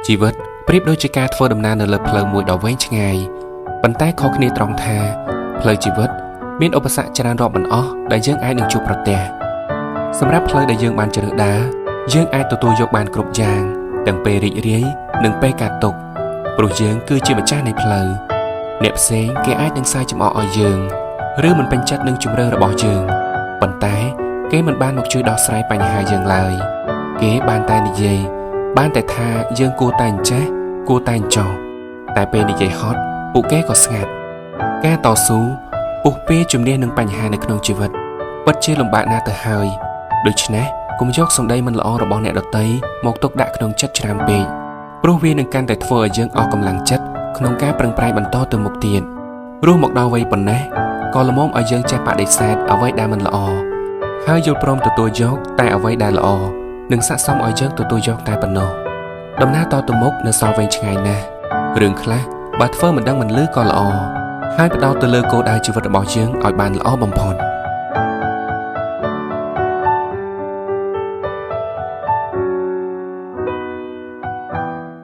ជីវិតប្រៀបដូចជាការធ្វើដំណើរនៅលើផ្លូវមួយដ៏វែងឆ្ងាយប៉ុន្តែខុសគ្នាត្រង់ថាផ្លូវជីវិតមានឧបសគ្គច្រើនរាប់មិនអស់ដែលយើងអាចនឹងជួបប្រទះសម្រាប់ផ្លូវដែលយើងបានជ្រើសដើរយើងអាចទទួលយកបានគ្រប់យ៉ាងទាំងពេលរីករាយនិងពេលកាត់ទុក្ខព្រោះយើងគឺជាម្ចាស់នៃផ្លូវអ្នកផ្សេងគេអាចនឹងសាយចំអកឲ្យយើងឬមិនពេញចិត្តនឹងជម្រើសរបស់យើងប៉ុន្តែគេមិនបានមកជួយដោះស្រាយបញ្ហាយើងឡើយគេបានតែនិយាយបានតែថាយើងគួរតែអញ្ចេះគួរតែអញ្ចោះតែពេលនិយាយហត់ពួកគេក៏ស្ងាត់ការតស៊ូពុះពេលជំនះនឹងបញ្ហានៅក្នុងជីវិតពិតជាលំបាកណាស់ទៅហើយដូច្នេះកុំយកសម្ដីមិនល្អរបស់អ្នកដទៃមកទុកដាក់ក្នុងចិត្តច្រើនពេកព្រោះវានឹងកាន់តែធ្វើឲ្យយើងអស់កម្លាំងចិត្តក្នុងការប្រឹងប្រែងបន្តទៅមុខទៀតរស់មកដល់វ័យប៉ុណ្ណេះក៏ល្មមឲ្យយើងចេះបដិសេធអ្វីដែលមិនល្អហើយយល់ព្រមទទួលយកតែអ្វីដែលល្អនិងស័ក្តិសមឲ្យយើងទទួលយកតែប៉ុណ្ណោះដំណើរតទៅមុខនៅសល់វែងឆ្ងាយណាស់រឿងខ្លះបើធ្វើមិនដឹងមិនលឺក៏ល្អហើយផ្ដោតទៅលើគោលដៅជីវិតរបស់យើងឲ្យបានល្អបំផុត